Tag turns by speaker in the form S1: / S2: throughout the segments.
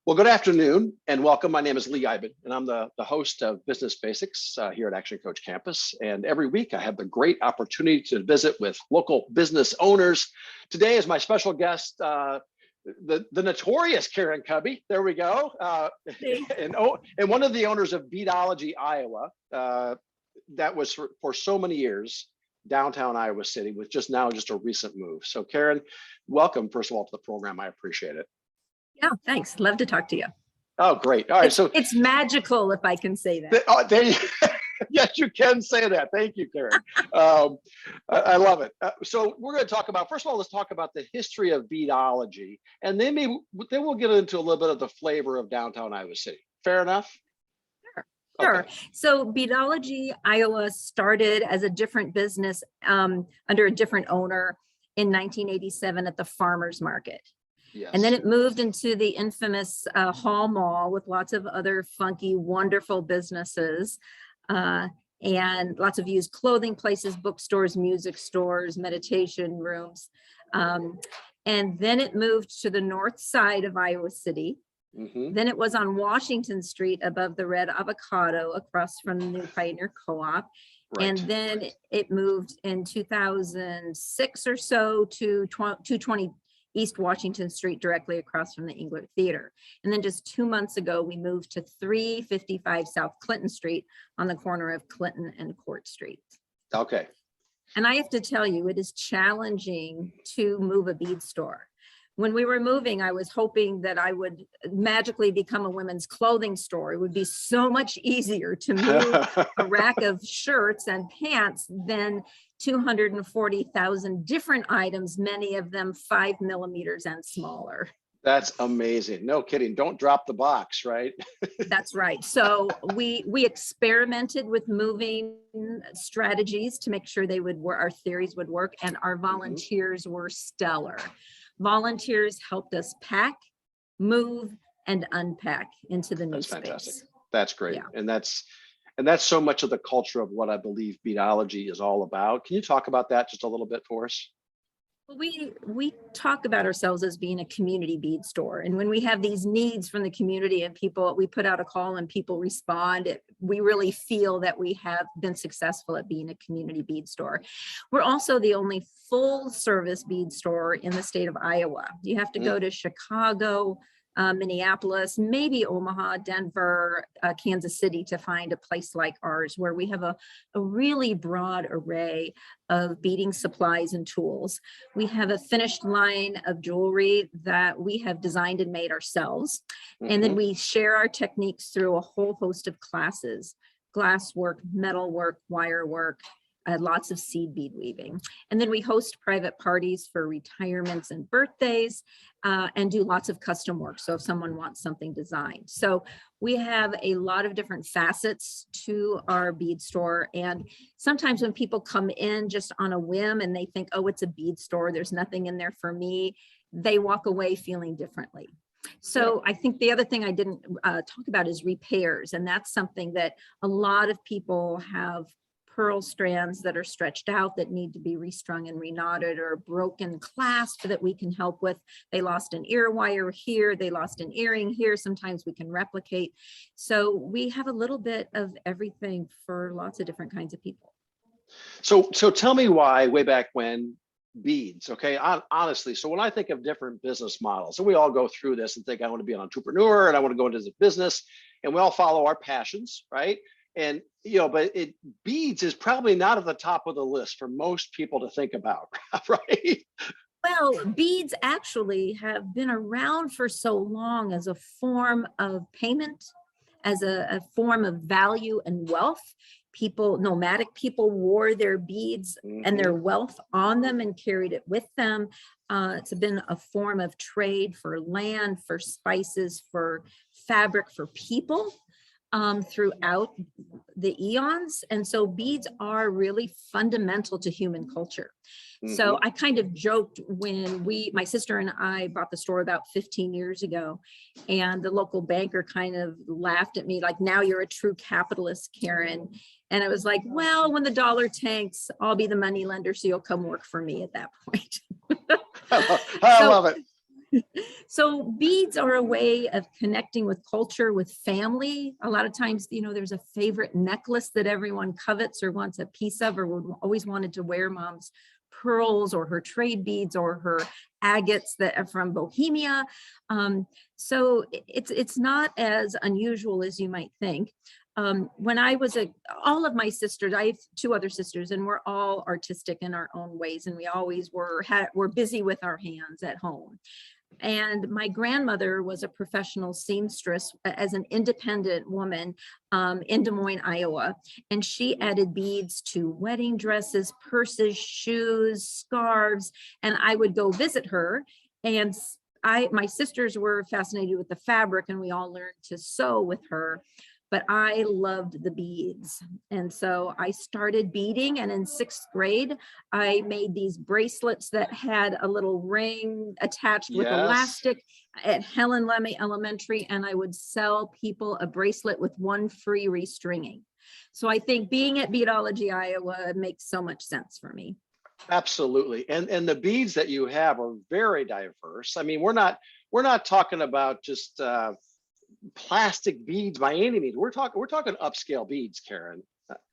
S1: Well, good afternoon and welcome. My name is Lee Iben, and I'm the host of Business Basics here at Action Coach Campus. And every week I have the great opportunity to visit with local business owners. Today is my special guest, the notorious Karen Kubby. There we go. And one of the owners of Beadology, Iowa, that was for so many years, downtown Iowa City, with just a recent move. So Karen, welcome, first of all, to the program. I appreciate it.
S2: Yeah, thanks. Love to talk to you.
S1: Oh, great. All right. So
S2: it's magical, if I can say that.
S1: Yes, you can say that. Thank you, Karen. I love it. So we're going to talk about, first of all, let's talk about the history of beadology, and then we'll get into a little bit of the flavor of downtown Iowa City. Fair enough?
S2: Sure.
S1: Okay.
S2: So Beadology, Iowa started as a different business under a different owner in 1987 at the farmer's market.
S1: Yes.
S2: And then it moved into the infamous Hall Mall with lots of other funky, wonderful businesses and lots of used clothing places, bookstores, music stores, meditation rooms. And then it moved to the north side of Iowa City.
S1: Mm-hmm.
S2: Then it was on Washington Street above the Red Avocado across from the New Pioneer Co-op.
S1: Right.
S2: And then it moved in 2006 or so to 220 East Washington Street, directly across from the Engler Theater. And then just 2 months ago, we moved to 355 South Clinton Street on the corner of Clinton and Court Street.
S1: Okay.
S2: And I have to tell you, it is challenging to move a bead store. When we were moving, I was hoping that I would magically become a women's clothing store. It would be so much easier to move a rack of shirts and pants than 240,000 different items, many of them 5 millimeters and smaller.
S1: That's amazing. No kidding. Don't drop the box, right?
S2: That's right. So we experimented with moving strategies to make sure our theories would work, and our volunteers were stellar. Volunteers helped us pack, move, and unpack into the new space.
S1: Fantastic. That's great.
S2: Yeah.
S1: And that's so much of the culture of what I believe Beadology is all about. Can you talk about that just a little bit for us?
S2: Well, we talk about ourselves as being a community bead store. And when we have these needs from the community and we put out a call and people respond, we really feel that we have been successful at being a community bead store. We're also the only full service bead store in the state of Iowa. You have to go to Chicago, Minneapolis, maybe Omaha, Denver, Kansas City to find a place like ours, where we have a really broad array of beading supplies and tools. We have a finished line of jewelry that we have designed and made ourselves. And then we share our techniques through a whole host of classes: glass work, metal work, wire work, lots of seed bead weaving. And then we host private parties for retirements and birthdays, and do lots of custom work. So if someone wants something designed. So we have a lot of different facets to our bead store. And sometimes when people come in just on a whim and they think, oh, it's a bead store, there's nothing in there for me, they walk away feeling differently. So I think the other thing I didn't talk about is repairs. And that's something that a lot of people have pearl strands that are stretched out that need to be restrung and reknotted, or broken clasp that we can help with. They lost an ear wire here, they lost an earring here. Sometimes we can replicate. So we have a little bit of everything for lots of different kinds of people.
S1: So tell me why, way back when, beads, okay? Honestly, so when I think of different business models, and we all go through this and think, I want to be an entrepreneur and I want to go into this business, and we all follow our passions, right? And, but beads is probably not at the top of the list for most people to think about, right?
S2: Well, beads actually have been around for so long as a form of payment, as a form of value and wealth. Nomadic people wore their beads and their wealth on them and carried it with them. It's been a form of trade for land, for spices, for fabric, for people. Throughout the eons. And so beads are really fundamental to human culture. So I kind of joked when my sister and I bought the store about 15 years ago, and the local banker kind of laughed at me like, now you're a true capitalist, Karen. And I was like, well, when the dollar tanks, I'll be the money lender, so you'll come work for me at that point.
S1: I love it.
S2: So beads are a way of connecting with culture, with family. A lot of times, there's a favorite necklace that everyone covets or wants a piece of, or would always wanted to wear mom's pearls or her trade beads or her agates that are from Bohemia. So it's not as unusual as you might think. When I was all of my sisters, I have two other sisters, and we're all artistic in our own ways, and we always were busy with our hands at home. And my grandmother was a professional seamstress as an independent woman in Des Moines, Iowa. And she added beads to wedding dresses, purses, shoes, scarves. And I would go visit her. And my sisters were fascinated with the fabric, and we all learned to sew with her. But I loved the beads. And so I started beading, and in 6th grade, I made these bracelets that had a little ring attached with elastic at Helen Lemme Elementary, and I would sell people a bracelet with one free restringing. So I think being at Beadology, Iowa makes so much sense for me.
S1: Absolutely. And the beads that you have are very diverse. I mean, we're not talking about just plastic beads by any means. We're talking upscale beads, Karen.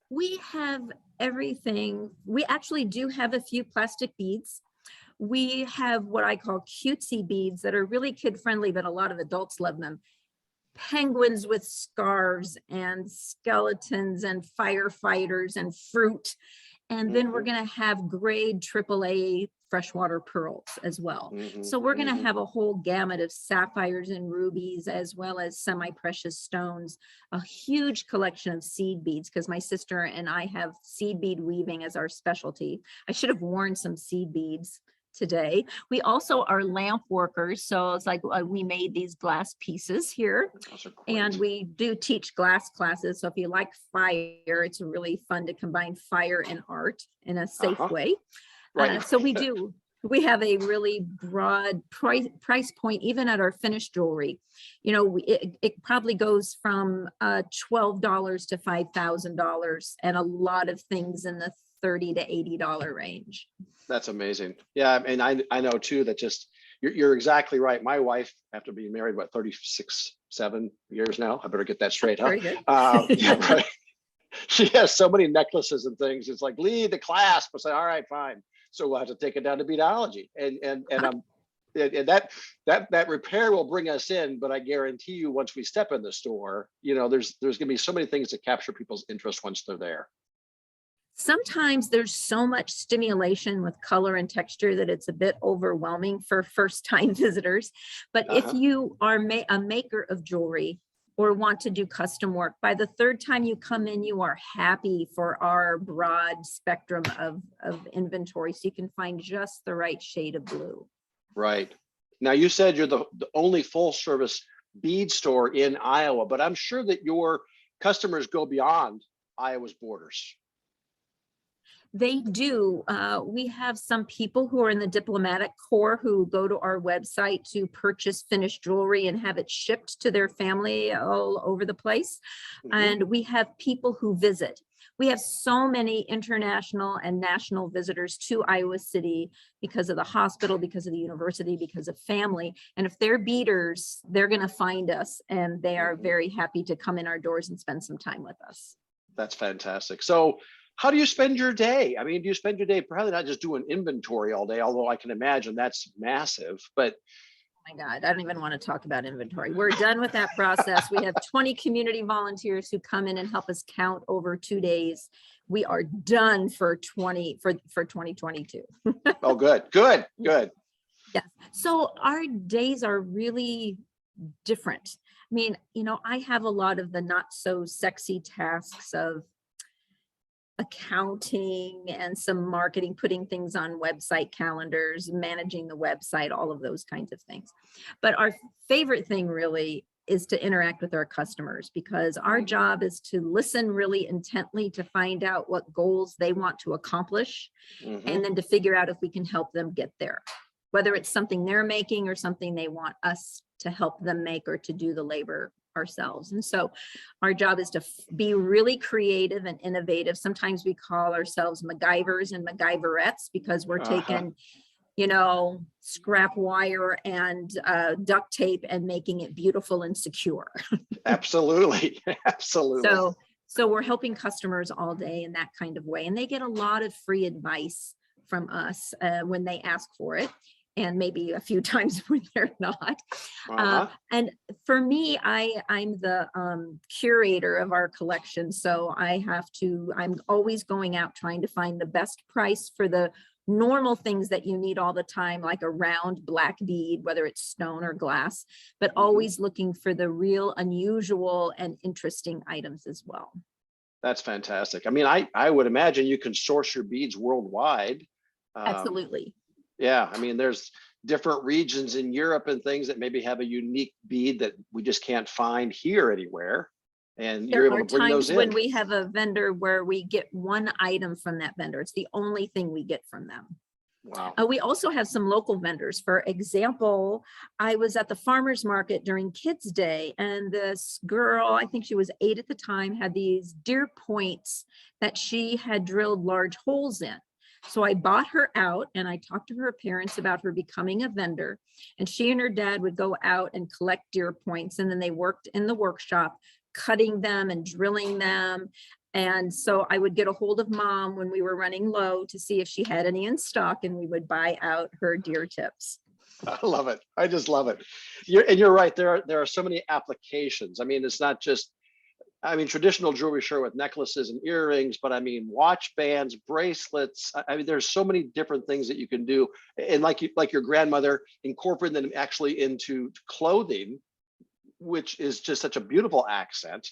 S2: We have everything. We actually do have a few plastic beads. We have what I call cutesy beads that are really kid friendly, but a lot of adults love them. Penguins with scarves and skeletons and firefighters and fruit. And then we're going to have grade AAA freshwater pearls as well. So we're going to have a whole gamut of sapphires and rubies, as well as semi-precious stones, a huge collection of seed beads, because my sister and I have seed bead weaving as our specialty. I should have worn some seed beads today. We also are lamp workers. So it's like we made these glass pieces here, and we do teach glass classes. So if you like fire, it's really fun to combine fire and art in a safe way. Right. So we have a really broad price point, even at our finished jewelry. It probably goes from $12 to $5,000, and a lot of things in the $30 to $80 range.
S1: That's amazing. Yeah, and I know too that just you're exactly right. My wife, after being married, 7 years now. I better get that straight, huh?
S2: Very good.
S1: Yeah, right. She has so many necklaces and things. It's like, lead the class. I say, all right, fine. So we'll have to take it down to Beadology, and that repair will bring us in. But I guarantee you, once we step in the store, there's going to be so many things that capture people's interest once they're there.
S2: Sometimes there's so much stimulation with color and texture that it's a bit overwhelming for first-time visitors. But if you are a maker of jewelry or want to do custom work, by the 3rd time you come in, you are happy for our broad spectrum of inventory, so you can find just the right shade of blue.
S1: Right. Now, you said you're the only full-service bead store in Iowa, but I'm sure that your customers go beyond Iowa's borders.
S2: They do. We have some people who are in the diplomatic corps who go to our website to purchase finished jewelry and have it shipped to their family all over the place. And we have people who visit. We have so many international and national visitors to Iowa City because of the hospital, because of the university, because of family. And if they're beaders, they're going to find us, and they are very happy to come in our doors and spend some time with us.
S1: That's fantastic. So how do you spend your day? I mean, do you spend your day probably not just doing inventory all day, although I can imagine that's massive, but
S2: oh my God, I don't even want to talk about inventory. We're done with that process. We have 20 community volunteers who come in and help us count over 2 days. We are done for 2022.
S1: Oh, good.
S2: Yeah. So our days are really different. I mean, I have a lot of the not so sexy tasks of accounting and some marketing, putting things on website calendars, managing the website, all of those kinds of things. But our favorite thing really is to interact with our customers, because our job is to listen really intently to find out what goals they want to accomplish, and then to figure out if we can help them get there, whether it's something they're making or something they want us to help them make or to do the labor ourselves. And so our job is to be really creative and innovative. Sometimes we call ourselves MacGyvers and MacGyverettes, because we're taking scrap wire and duct tape and making it beautiful and secure.
S1: Absolutely. Absolutely.
S2: So we're helping customers all day in that kind of way. And they get a lot of free advice from us when they ask for it, and maybe a few times when they're not. And for me, I'm the curator of our collection. So I'm always going out trying to find the best price for the normal things that you need all the time, like a round black bead, whether it's stone or glass, but always looking for the real unusual and interesting items as well.
S1: That's fantastic. I mean, I would imagine you can source your beads worldwide.
S2: Absolutely.
S1: Yeah, I mean, there's different regions in Europe and things that maybe have a unique bead that we just can't find here anywhere. And you're able to bring those in.
S2: There are times when we have a vendor where we get one item from that vendor. It's the only thing we get from them.
S1: Wow.
S2: We also have some local vendors. For example, I was at the farmer's market during Kids Day, and this girl, I think she was 8 at the time, had these deer points that she had drilled large holes in. So I bought her out and I talked to her parents about her becoming a vendor, and she and her dad would go out and collect deer points, and then they worked in the workshop cutting them and drilling them. And so I would get a hold of Mom when we were running low to see if she had any in stock, and we would buy out her deer tips.
S1: I love it. I just love it. You're right. There are so many applications. I mean, it's not just, traditional jewelry, sure, with necklaces and earrings, but I mean, watch bands, bracelets. I mean, there's so many different things that you can do. And like your grandmother, incorporating them actually into clothing, which is just such a beautiful accent.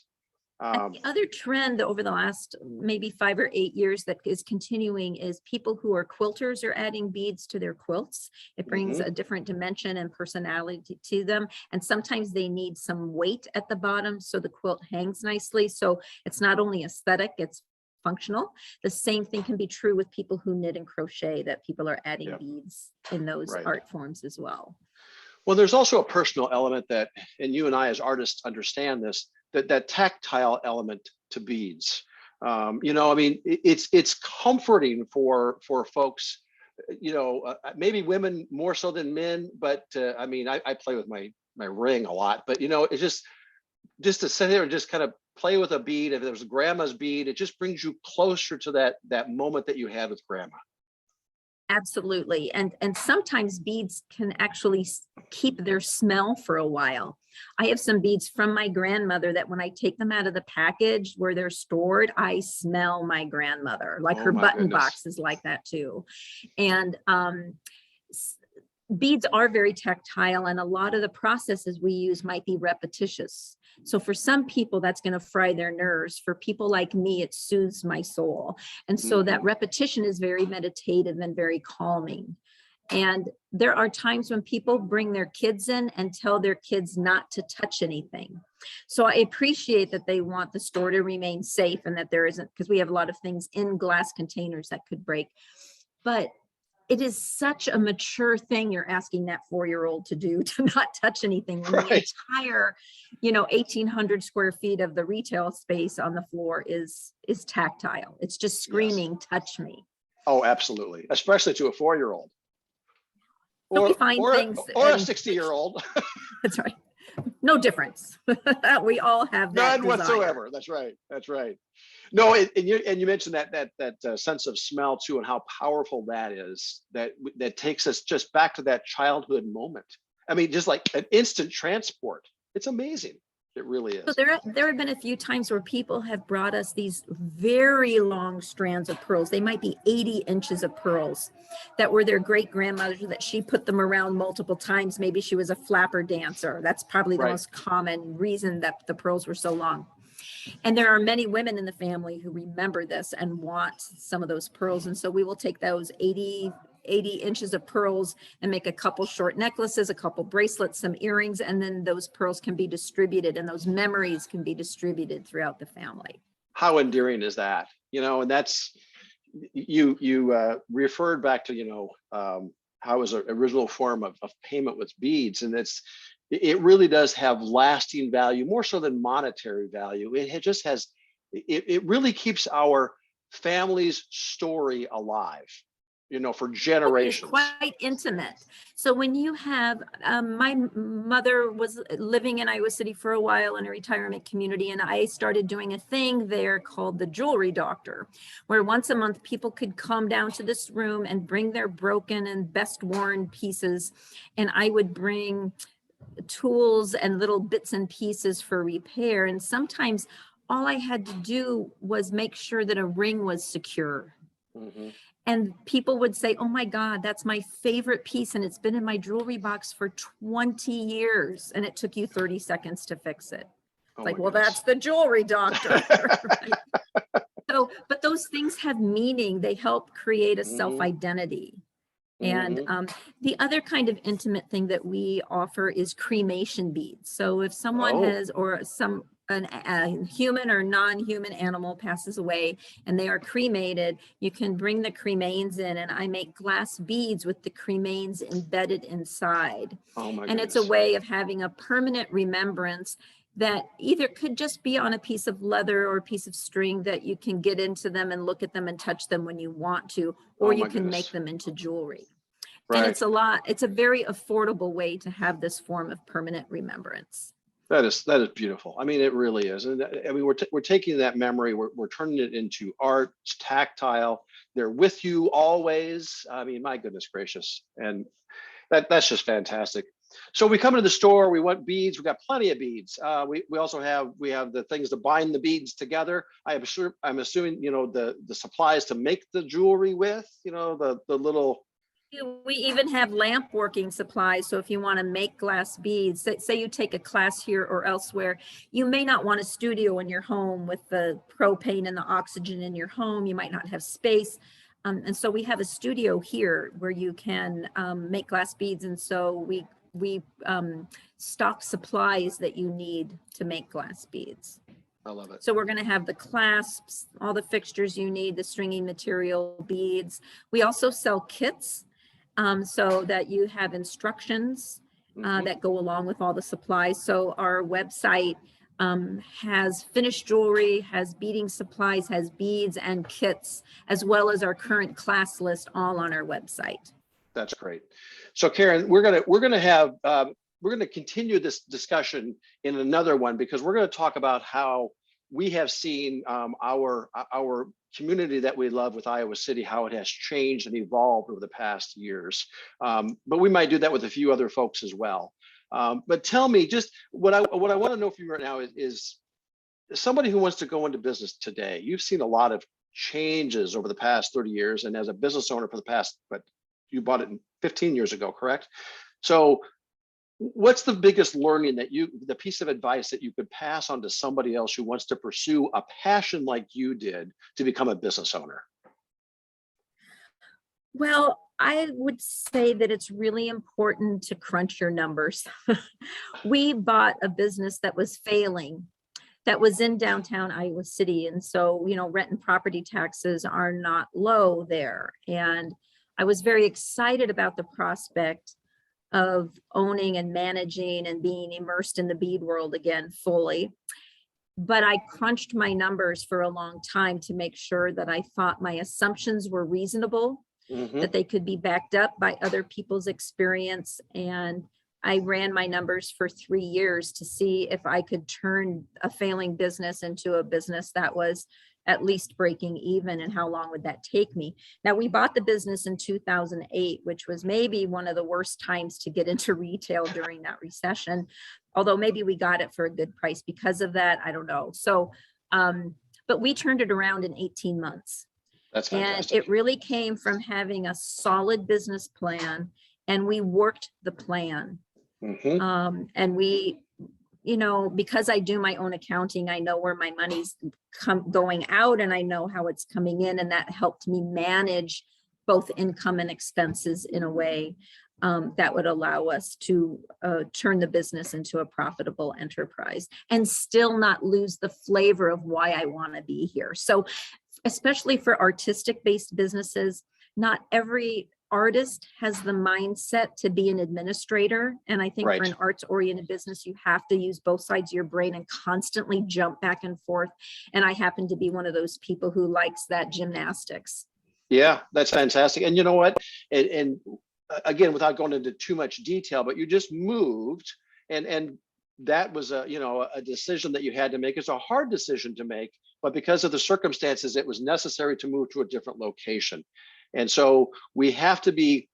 S2: And the other trend over the last maybe 5 or 8 years that is continuing is people who are quilters are adding beads to their quilts. It brings a different dimension and personality to them. And sometimes they need some weight at the bottom so the quilt hangs nicely. So it's not only aesthetic, it's functional. The same thing can be true with people who knit and crochet, that people are adding beads in those art forms as well.
S1: Well, there's also a personal element that, and you and I as artists understand this, that tactile element to beads. It's comforting for folks, maybe women more so than men, but I play with my ring a lot, but it's just to sit there and just kind of play with a bead. If there's grandma's bead, it just brings you closer to that moment that you had with grandma.
S2: Absolutely. And sometimes beads can actually keep their smell for a while. I have some beads from my grandmother that when I take them out of the package where they're stored, I smell my grandmother. Like her button box is like that too. And beads are very tactile, and a lot of the processes we use might be repetitious. So for some people, that's going to fry their nerves. For people like me, it soothes my soul. And so that repetition is very meditative and very calming. And there are times when people bring their kids in and tell their kids not to touch anything. So I appreciate that they want the store to remain safe and that there isn't, because we have a lot of things in glass containers that could break. But it is such a mature thing you're asking that 4-year-old to do, to not touch anything when the entire, 1,800 square feet of the retail space on the floor is tactile. It's just screaming, touch me.
S1: Oh, absolutely. Especially to a 4-year-old.
S2: So we find things.
S1: Or a 60-year-old.
S2: That's right. No difference. We all have that.
S1: None whatsoever. That's right. That's right. No, and you mentioned that sense of smell too, and how powerful that is. That takes us just back to that childhood moment. I mean, just like an instant transport. It's amazing. It really is.
S2: So there have been a few times where people have brought us these very long strands of pearls. They might be 80 inches of pearls that were their great grandmother's, that she put them around multiple times. Maybe she was a flapper dancer. That's probably the most common reason that the pearls were so long. And there are many women in the family who remember this and want some of those pearls. And so we will take those 80 inches of pearls and make a couple short necklaces, a couple bracelets, some earrings, and then those pearls can be distributed and ththose memories can be distributed throughout the family.
S1: How endearing is that? And that's, you referred back to, how it was an original form of payment with beads. And it really does have lasting value, more so than monetary value. It just has, it really keeps our family's story alive. for
S2: It's
S1: generations.
S2: quite intimate. So when you have, my mother was living in Iowa City for a while in a retirement community, and I started doing a thing there called the Jewelry Doctor, where once a month people could come down to this room and bring their broken and best worn pieces, and I would bring tools and little bits and pieces for repair. And sometimes all I had to do was make sure that a ring was secure.
S1: Mhm.
S2: And people would say, oh my God, that's my favorite piece. And it's been in my jewelry box for 20 years. And it took you 30 seconds to fix it.
S1: Oh
S2: Like,
S1: my
S2: well,
S1: goodness.
S2: that's the jewelry doctor. Right? So, but those things have meaning. They help create a
S1: Mhm.
S2: self-identity. And
S1: Mhm.
S2: the other kind of intimate thing that we offer is cremation beads. So if someone
S1: Oh,
S2: has, or a human or non-human animal passes away and they are cremated, you can bring the cremains in, and I make glass beads with the cremains embedded inside.
S1: oh my
S2: And it's a
S1: goodness.
S2: way of having a permanent remembrance that either could just be on a piece of leather or a piece of string that you can get into them and look at them and touch them when you want to, or
S1: Oh
S2: you
S1: my
S2: can
S1: goodness.
S2: make them into jewelry. And
S1: Right.
S2: it's a very affordable way to have this form of permanent remembrance.
S1: That is beautiful. I mean, it really is. And I mean, we're taking that memory, we're turning it into art. It's tactile. They're with you always. I mean, my goodness gracious. And that's just fantastic. So we come into the store, we want beads. We've got plenty of beads. We also have the things to bind the beads together. I'm assuming the supplies to make the jewelry with. The little.
S2: We even have lamp working supplies. So if you want to make glass beads, say you take a class here or elsewhere, you may not want a studio in your home with the propane and the oxygen in your home. You might not have space. And so we have a studio here where you can make glass beads. And so we stock supplies that you need to make glass beads.
S1: I love it.
S2: So we're going to have the clasps, all the fixtures you need, the stringy material, beads. We also sell kits, so that you have instructions
S1: Mhm.
S2: that go along with all the supplies. So our website has finished jewelry, has beading supplies, has beads and kits, as well as our current class list, all on our website.
S1: That's great. So Karen, we're gonna continue this discussion in another one, because we're going to talk about how we have seen our community that we love with Iowa City, how it has changed and evolved over the past years. But we might do that with a few other folks as well. But tell me, just what I want to know from you right now is somebody who wants to go into business today. You've seen a lot of changes over the past 30 years, and as a business owner for the past, but you bought it 15 years ago, correct? So what's the biggest learning the piece of advice that you could pass on to somebody else who wants to pursue a passion like you did to become a business owner?
S2: Well, I would say that it's really important to crunch your numbers. We bought a business that was failing, that was in downtown Iowa City. And so, rent and property taxes are not low there. And I was very excited about the prospect of owning and managing and being immersed in the bead world again fully. But I crunched my numbers for a long time to make sure that I thought my assumptions were reasonable,
S1: Hmm.
S2: that they could be backed up by other people's experience. And I ran my numbers for 3 years to see if I could turn a failing business into a business that was at least breaking even, and how long would that take me. Now, we bought the business in 2008, which was maybe one of the worst times to get into retail during that recession, although maybe we got it for a good price because of that. I don't know. So, but we turned it around in 18 months.
S1: That's
S2: And
S1: fantastic.
S2: it really came from having a solid business plan, and we worked the plan.
S1: Hmm.
S2: And we, because I do my own accounting, I know where my money's going out, and I know how it's coming in. And that helped me manage both income and expenses in a way that would allow us to turn the business into a profitable enterprise and still not lose the flavor of why I want to be here. So, especially for artistic based businesses, not every artist has the mindset to be an administrator. And I think for
S1: Right.
S2: an arts oriented business, you have to use both sides of your brain and constantly jump back and forth. And I happen to be one of those people who likes that gymnastics.
S1: Yeah, that's fantastic. And you know what? And again, without going into too much detail, but you just moved, and that was a, you know, a decision that you had to make. It's a hard decision to make, but because of the circumstances, it was necessary to move to a different location. And so we have to be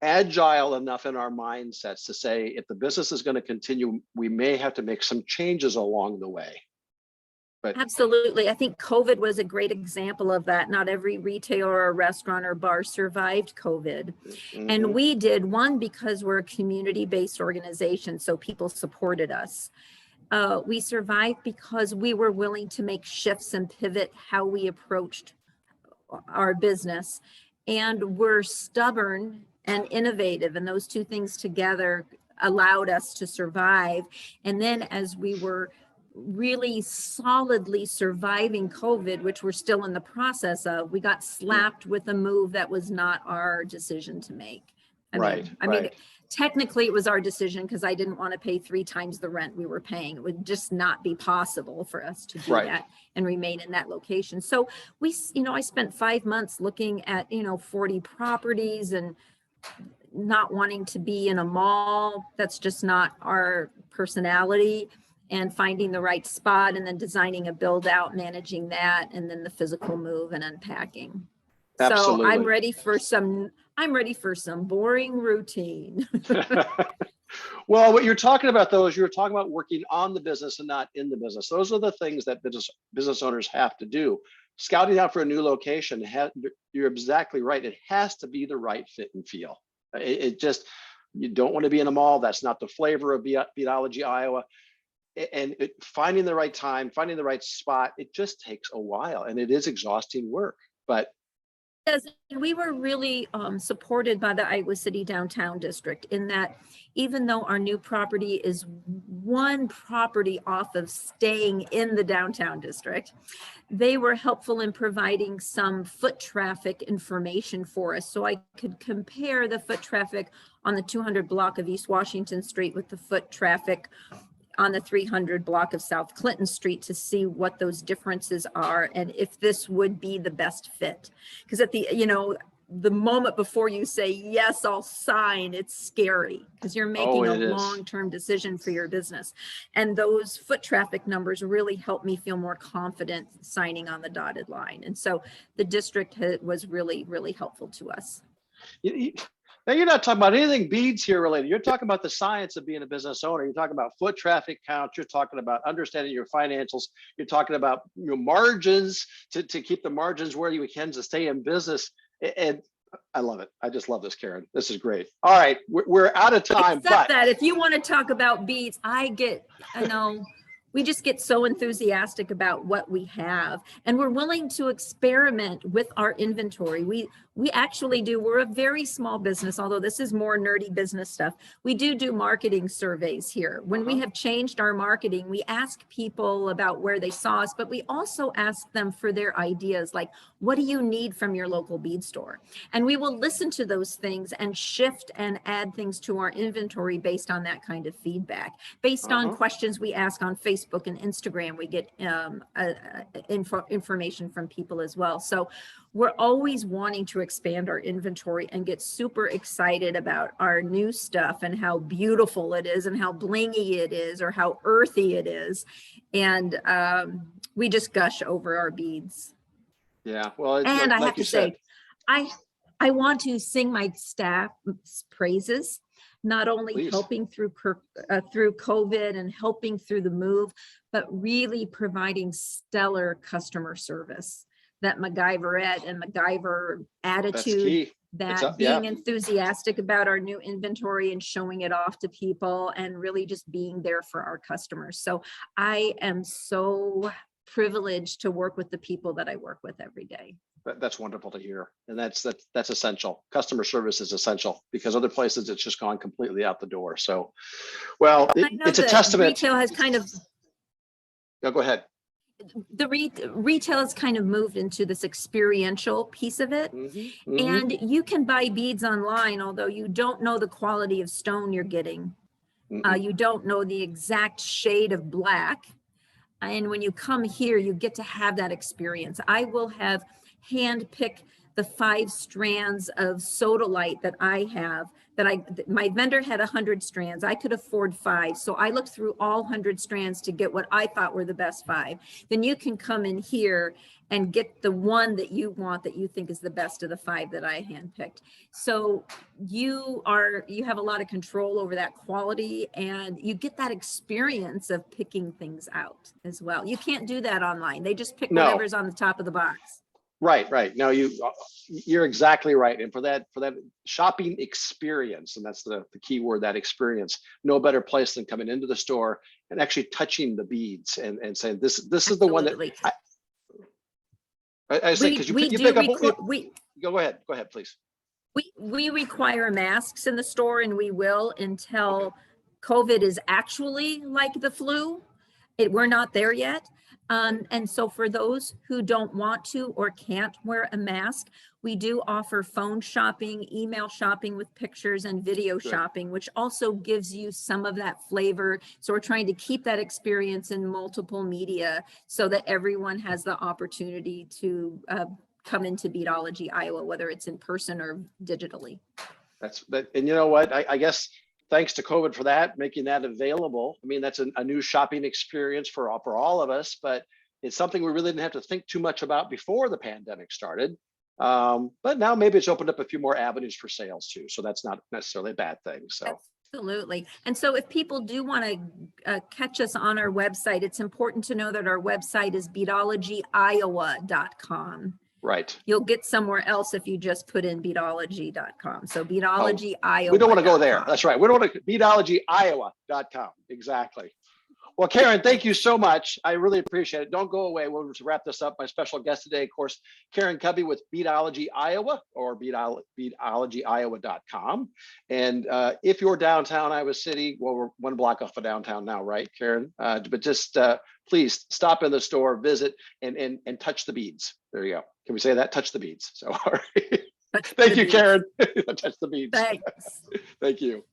S1: agile enough in our mindsets to say, if the business is going to continue, we may have to make some changes along the way. But
S2: Absolutely. I think COVID was a great example of that. Not every retailer or restaurant or bar survived COVID. And we did, one, because we're a community-based organization, so people supported us. We survived because we were willing to make shifts and pivot how we approached our business. And we're stubborn and innovative, and those two things together allowed us to survive. And then as we were really solidly surviving COVID, which we're still in the process of, we got slapped with a move that was not our decision to make. I mean, technically it was our decision because I didn't want to pay 3 times the rent we were paying. It would just not be possible for us to do that and remain in that location. So we, you know, I spent 5 months looking at, you know, 40 properties and not wanting to be in a mall. That's just not our personality. And finding the right spot, and then designing a build out, managing that, and then the physical move and unpacking.
S1: Absolutely.
S2: So I'm ready for some boring routine.
S1: Well, what you're talking about, though, is you're talking about working on the business and not in the business. Those are the things that business owners have to do. Scouting out for a new location, you're exactly right. It has to be the right fit and feel. It just, you don't want to be in a mall. That's not the flavor of Beadology, Iowa. And finding the right time, finding the right spot, it just takes a while, and it is exhausting work. But
S2: Yes, we were really supported by the Iowa City Downtown District in that even though our new property is one property off of staying in the downtown district, they were helpful in providing some foot traffic information for us. So I could compare the foot traffic on the 200 block of East Washington Street with the foot traffic on the 300 block of South Clinton Street to see what those differences are and if this would be the best fit. Because at the, you know, the moment before you say, yes, I'll sign, it's scary because you're making a long-term decision for your business. And those foot traffic numbers really helped me feel more confident signing on the dotted line. And so the district was really, really helpful to us.
S1: Now, you're not talking about anything beads here related. You're talking about the science of being a business owner. You're talking about foot traffic count. You're talking about understanding your financials. You're talking about your margins to keep the margins where you can to stay in business. And I love it. I just love this, Karen. This is great. All right, we're out of time.
S2: Except that if you want to talk about beads, I know we just get so enthusiastic about what we have, and we're willing to experiment with our inventory. We actually do. We're a very small business, although this is more nerdy business stuff. We do marketing surveys here. When we have changed our marketing, we ask people about where they saw us, but we also ask them for their ideas, like, what do you need from your local bead store? And we will listen to those things and shift and add things to our inventory based on that kind of feedback. Based on questions we ask on Facebook and Instagram, we get information from people as well. So we're always wanting to expand our inventory and get super excited about our new stuff and how beautiful it is and how blingy it is or how earthy it is. And we just gush over our beads.
S1: Yeah, well,
S2: and I have to say, I want to sing my staff's praises, not only helping through COVID and helping through the move, but really providing stellar customer service. That MacGyverette and MacGyver attitude, being enthusiastic about our new inventory and showing it off to people and really just being there for our customers. So I am so privileged to work with the people that I work with every day.
S1: That's wonderful to hear. And that's essential. Customer service is essential because other places it's just gone completely out the door. So, well, it's a testament.
S2: Retail has kind of.
S1: No, go ahead.
S2: The retail has kind of moved into this experiential piece of it. And you can buy beads online, although you don't know the quality of stone you're getting. You don't know the exact shade of black. And when you come here, you get to have that experience. I will have hand pick the 5 strands of sodalite that I have, my vendor had 100 strands. I could afford 5. So I looked through all 100 strands to get what I thought were the best 5. Then you can come in here and get the one that you want, that you think is the best of the 5 that I handpicked. So you have a lot of control over that quality, and you get that experience of picking things out as well. You can't do that online. They just pick
S1: No.
S2: whatever's on the top of the box.
S1: Right. No, you're exactly right. And for that shopping experience, and that's the key word, that experience, no better place than coming into the store and actually touching the beads and saying, this is the one that I say, because you pick up. Go ahead, please.
S2: We require masks in the store, and we will until COVID is actually like the flu. We're not there yet. And so for those who don't want to or can't wear a mask, we do offer phone shopping, email shopping with pictures, and video shopping, which also gives you some of that flavor. So we're trying to keep that experience in multiple media so that everyone has the opportunity to come into Beadology Iowa, whether it's in person or digitally.
S1: And you know what, I guess thanks to COVID for that, making that available. I mean, that's a new shopping experience for all of us, but it's something we really didn't have to think too much about before the pandemic started. But now maybe it's opened up a few more avenues for sales too. So that's not necessarily a bad thing. So
S2: absolutely. And so if people do want to catch us on our website, it's important to know that our website is beadologyoiowa.com.
S1: Right.
S2: You'll get somewhere else if you just put in beadology.com. So Beadology Iowa.
S1: We don't want to go there. That's right. We don't want to beadologyoiowa.com. Exactly. Well, Karen, thank you so much. I really appreciate it. Don't go away. We'll wrap this up. My special guest today, of course, Karen Kubby with Beadology Iowa, or beadologyoiowa.com. And if you're downtown Iowa City, well, we're 1 block off of downtown now, right, Karen? But just please stop in the store, visit, and touch the beads. There you go. Can we say that? Touch the beads. So, all right. Thank you, Karen. Touch the beads.
S2: Thanks.
S1: Thank you.